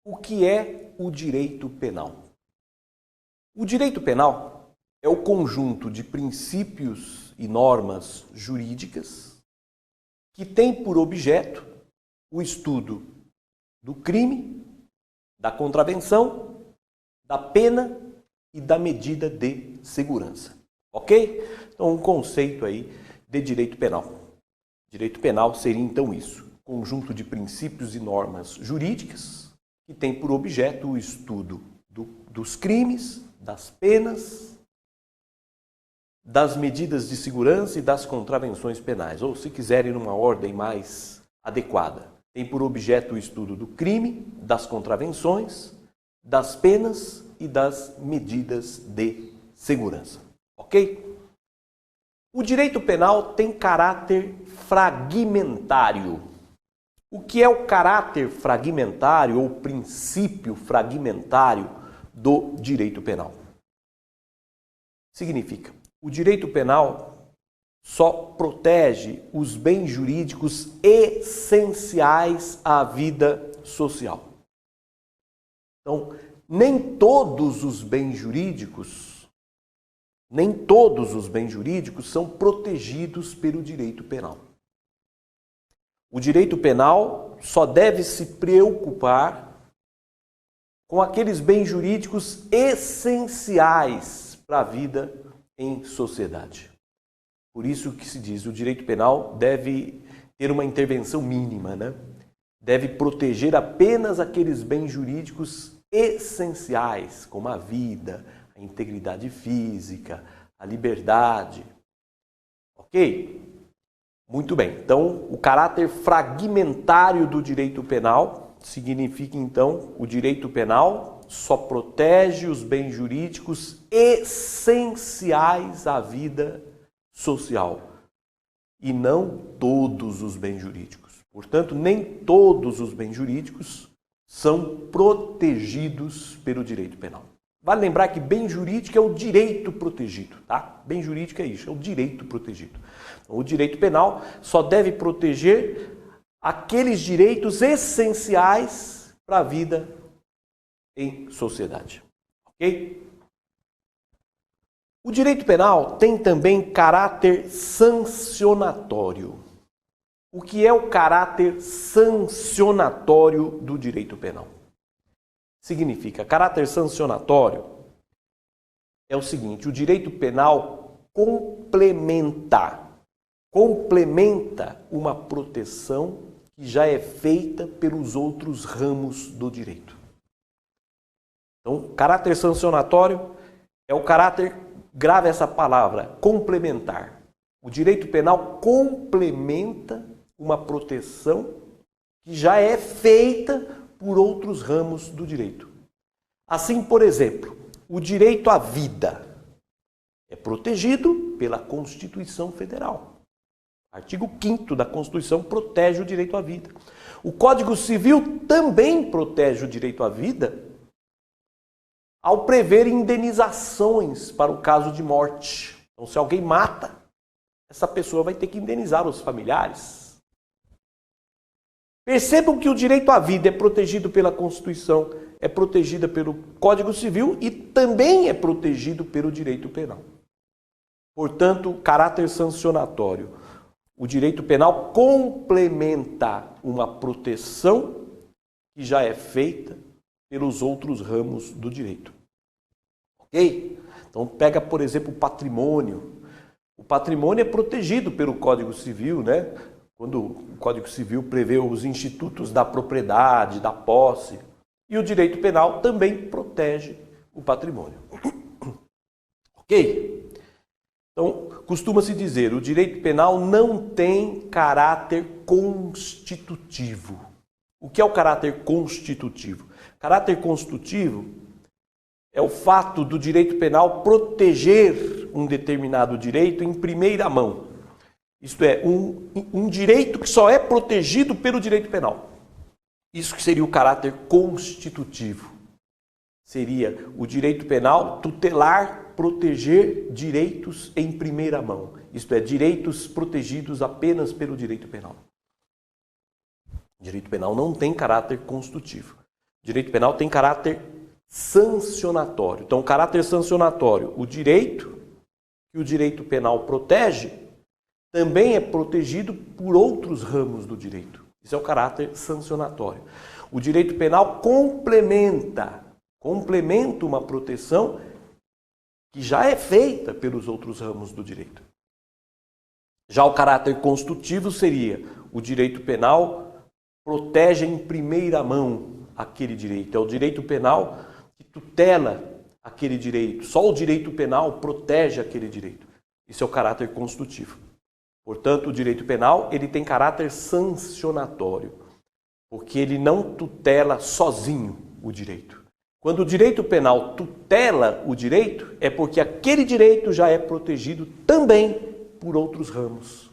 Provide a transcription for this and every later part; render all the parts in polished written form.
O que é o direito penal? O direito penal é o conjunto de princípios e normas jurídicas que tem por objeto o estudo do crime, da contravenção, da pena e da medida de segurança. Ok? Então, um conceito aí de direito penal. Direito penal seria então isso, conjunto de princípios e normas jurídicas que tem por objeto o estudo dos crimes, das penas, das medidas de segurança e das contravenções penais. Ou, se quiserem, numa ordem mais adequada, tem por objeto o estudo do crime, das contravenções, das penas e das medidas de segurança. Ok? O direito penal tem caráter fragmentário. O que é o caráter fragmentário ou princípio fragmentário do direito penal? Significa, o direito penal só protege os bens jurídicos essenciais à vida social. Então, nem todos os bens jurídicos são protegidos pelo direito penal. O direito penal só deve se preocupar com aqueles bens jurídicos essenciais para a vida em sociedade. Por isso que se diz, o direito penal deve ter uma intervenção mínima, né? Deve proteger apenas aqueles bens jurídicos essenciais, como a vida, a integridade física, a liberdade. Ok? Muito bem. Então, o caráter fragmentário do direito penal significa, então, o direito penal só protege os bens jurídicos essenciais à vida social e não todos os bens jurídicos. Portanto, nem todos os bens jurídicos são protegidos pelo direito penal. Vale lembrar que bem jurídico é o direito protegido, tá? Bem jurídico é isso, é o direito protegido. Então, o direito penal só deve proteger aqueles direitos essenciais para a vida em sociedade. Ok? O direito penal tem também caráter sancionatório. O que é o caráter sancionatório do direito penal? Significa, caráter sancionatório é o seguinte, o direito penal complementa uma proteção que já é feita pelos outros ramos do direito. Então, caráter sancionatório é o caráter, grave essa palavra, complementar. O direito penal complementa uma proteção que já é feita por outros ramos do direito. Assim, por exemplo, o direito à vida é protegido pela Constituição Federal. Artigo 5º da Constituição protege o direito à vida. O Código Civil também protege o direito à vida ao prever indenizações para o caso de morte. Então, se alguém mata, essa pessoa vai ter que indenizar os familiares. Percebam que o direito à vida é protegido pela Constituição, é protegido pelo Código Civil e também é protegido pelo direito penal. Portanto, caráter sancionatório. O direito penal complementa uma proteção que já é feita pelos outros ramos do direito. Ok? Então, pega, por exemplo, o patrimônio. O patrimônio é protegido pelo Código Civil, né? Quando o Código Civil prevê os institutos da propriedade, da posse, e o direito penal também protege o patrimônio. Ok? Então, costuma-se dizer, o direito penal não tem caráter constitutivo. O que é o caráter constitutivo? Caráter constitutivo é o fato do direito penal proteger um determinado direito em primeira mão. Isto é, um direito que só é protegido pelo direito penal. Isso que seria o caráter constitutivo. Seria o direito penal tutelar, proteger direitos em primeira mão. Isto é, direitos protegidos apenas pelo direito penal. O direito penal não tem caráter constitutivo. Direito penal tem caráter sancionatório. Então, o caráter sancionatório, o direito que o direito penal protege, também é protegido por outros ramos do direito. Isso é o caráter sancionatório. O direito penal complementa uma proteção que já é feita pelos outros ramos do direito. Já o caráter constitutivo seria: o direito penal protege em primeira mão aquele direito. É o direito penal que tutela aquele direito. Só o direito penal protege aquele direito. Isso é o caráter constitutivo. Portanto, o direito penal ele tem caráter sancionatório, porque ele não tutela sozinho o direito. Quando o direito penal tutela o direito, é porque aquele direito já é protegido também por outros ramos.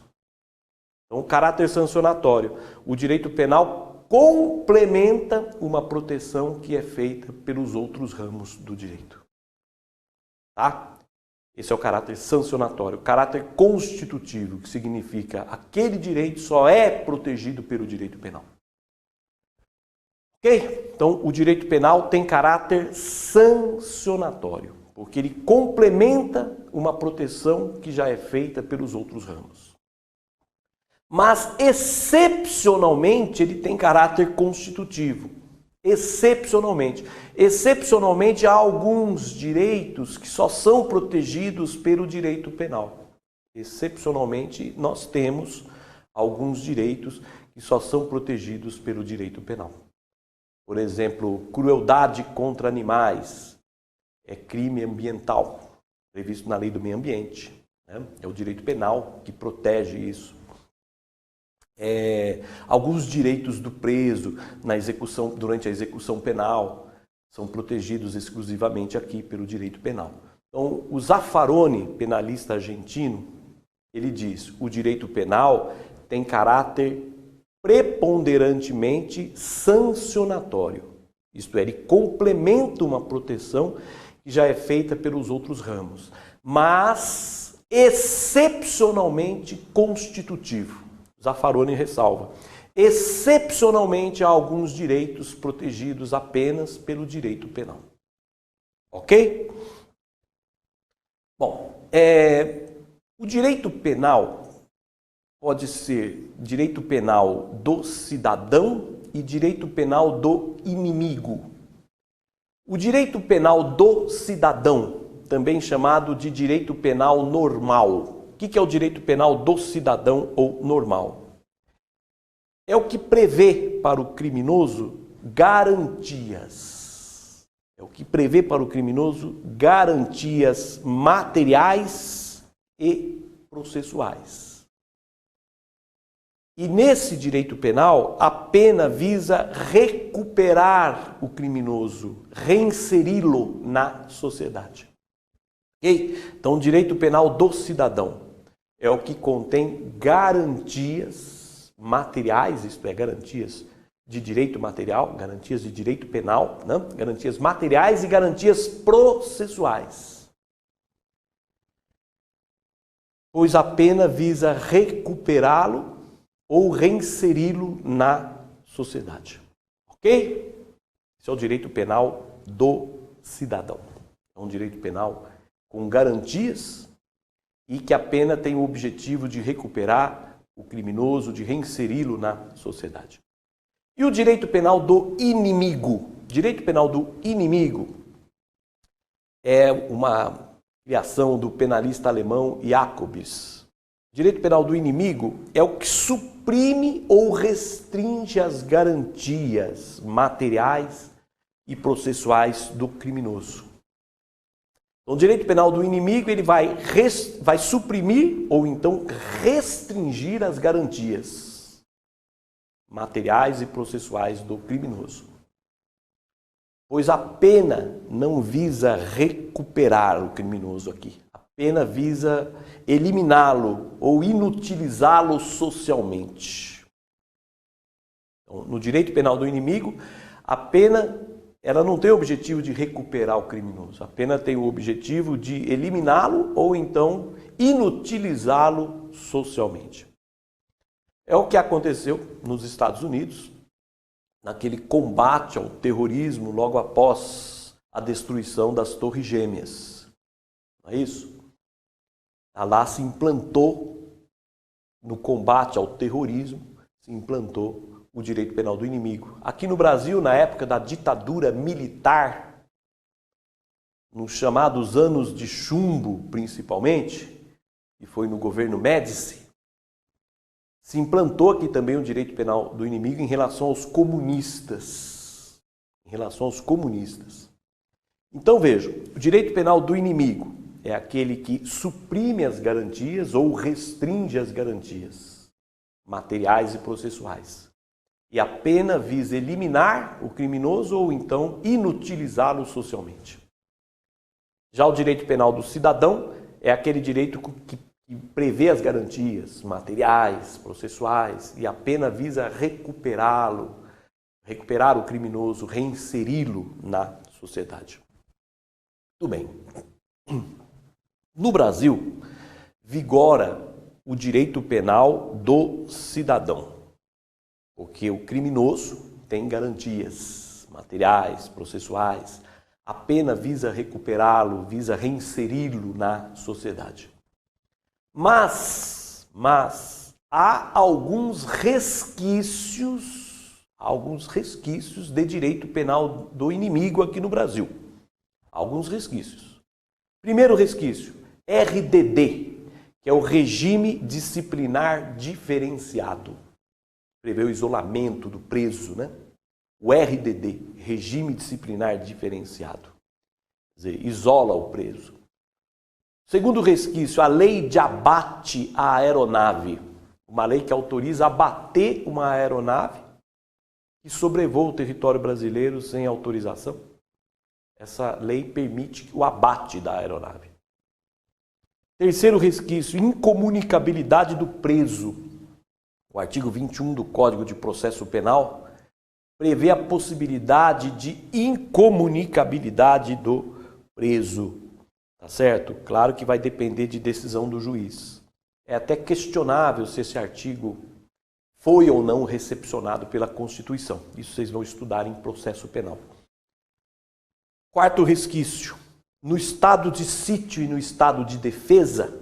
Então, o caráter sancionatório. O direito penal complementa uma proteção que é feita pelos outros ramos do direito. Tá? Esse é o caráter sancionatório. O caráter constitutivo, que significa aquele direito só é protegido pelo direito penal. Ok? Então, o direito penal tem caráter sancionatório, porque ele complementa uma proteção que já é feita pelos outros ramos. Mas, excepcionalmente, ele tem caráter constitutivo. Excepcionalmente. Excepcionalmente, há alguns direitos que só são protegidos pelo direito penal. Excepcionalmente, nós temos alguns direitos que só são protegidos pelo direito penal. Por exemplo, crueldade contra animais é crime ambiental, previsto na Lei do Meio Ambiente. Né? É o direito penal que protege isso. Alguns direitos do preso durante a execução penal são protegidos exclusivamente aqui pelo direito penal. Então, o Zaffaroni, penalista argentino, ele diz: o direito penal tem caráter preponderantemente sancionatório. Isto é, ele complementa uma proteção que já é feita pelos outros ramos, mas excepcionalmente constitutivo. Zaffaroni ressalva: excepcionalmente há alguns direitos protegidos apenas pelo direito penal. Ok? Bom, o direito penal pode ser direito penal do cidadão e direito penal do inimigo. O direito penal do cidadão, também chamado de direito penal normal. O que é o direito penal do cidadão ou normal? É o que prevê para o criminoso garantias. É o que prevê para o criminoso garantias materiais e processuais. E nesse direito penal, a pena visa recuperar o criminoso, reinseri-lo na sociedade. Ok? Então, o direito penal do cidadão é o que contém garantias materiais, isto é, garantias de direito material, garantias de direito penal, né? Garantias materiais e garantias processuais. Pois a pena visa recuperá-lo ou reinseri-lo na sociedade. Ok? Esse é o direito penal do cidadão. É um direito penal com garantias e que a pena tem o objetivo de recuperar o criminoso, de reinseri-lo na sociedade. E o direito penal do inimigo? Direito penal do inimigo é uma criação do penalista alemão Jacobs. Direito penal do inimigo é o que suprime ou restringe as garantias materiais e processuais do criminoso. Então, o direito penal do inimigo ele vai suprimir ou então restringir as garantias materiais e processuais do criminoso. Pois a pena não visa recuperar o criminoso aqui. A pena visa eliminá-lo ou inutilizá-lo socialmente. Então, no direito penal do inimigo, a pena ela não tem o objetivo de recuperar o criminoso. A pena tem o objetivo de eliminá-lo ou então inutilizá-lo socialmente. É o que aconteceu nos Estados Unidos naquele combate ao terrorismo logo após a destruição das Torres Gêmeas. Não é isso? Lá se implantou, no combate ao terrorismo, se implantou o direito penal do inimigo. Aqui no Brasil, na época da ditadura militar, nos chamados anos de chumbo, principalmente, que foi no governo Médici, se implantou aqui também o direito penal do inimigo em relação aos comunistas. Em relação aos comunistas. Então vejam, o direito penal do inimigo é aquele que suprime as garantias ou restringe as garantias materiais e processuais. E a pena visa eliminar o criminoso ou então inutilizá-lo socialmente. Já o direito penal do cidadão é aquele direito que prevê as garantias materiais, processuais, e a pena visa recuperá-lo, recuperar o criminoso, reinseri-lo na sociedade. Muito bem. No Brasil, vigora o direito penal do cidadão, porque o criminoso tem garantias materiais, processuais, a pena visa recuperá-lo, visa reinseri-lo na sociedade. Mas há alguns resquícios de direito penal do inimigo aqui no Brasil. Alguns resquícios. Primeiro resquício, RDD, que é o Regime Disciplinar Diferenciado. Prevê o isolamento do preso, né? O RDD, Regime Disciplinar Diferenciado. Quer dizer, isola o preso. Segundo resquício, a lei de abate à aeronave. Uma lei que autoriza abater uma aeronave que sobrevoa o território brasileiro sem autorização. Essa lei permite o abate da aeronave. Terceiro resquício, incomunicabilidade do preso. O artigo 21 do Código de Processo Penal prevê a possibilidade de incomunicabilidade do preso. Tá certo? Claro que vai depender de decisão do juiz. É até questionável se esse artigo foi ou não recepcionado pela Constituição. Isso vocês vão estudar em processo penal. Quarto resquício. No estado de sítio e no estado de defesa,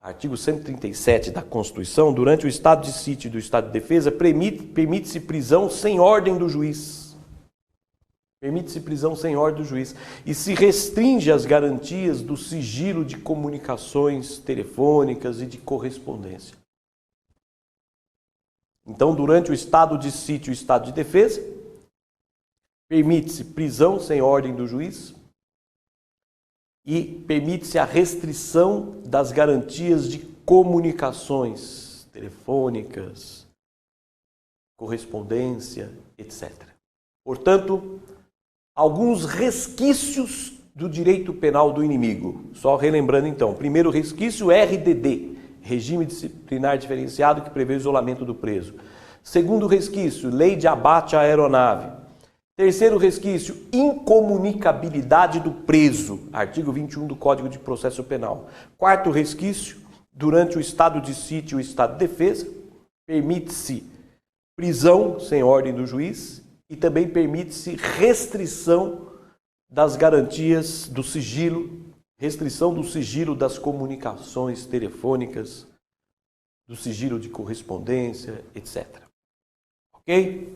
artigo 137 da Constituição, durante o estado de sítio e do estado de defesa, permite-se prisão sem ordem do juiz. Permite-se prisão sem ordem do juiz. E se restringe as garantias do sigilo de comunicações telefônicas e de correspondência. Então, durante o estado de sítio e o estado de defesa, permite-se prisão sem ordem do juiz e permite-se a restrição das garantias de comunicações telefônicas, correspondência, etc. Portanto, alguns resquícios do direito penal do inimigo. Só relembrando então, primeiro resquício, RDD, Regime Disciplinar Diferenciado, que prevê o isolamento do preso. Segundo resquício, lei de abate à aeronave. Terceiro resquício, incomunicabilidade do preso, artigo 21 do Código de Processo Penal. Quarto resquício, durante o estado de sítio e o estado de defesa, permite-se prisão sem ordem do juiz e também permite-se restrição das garantias do sigilo, restrição do sigilo das comunicações telefônicas, do sigilo de correspondência, etc. Ok?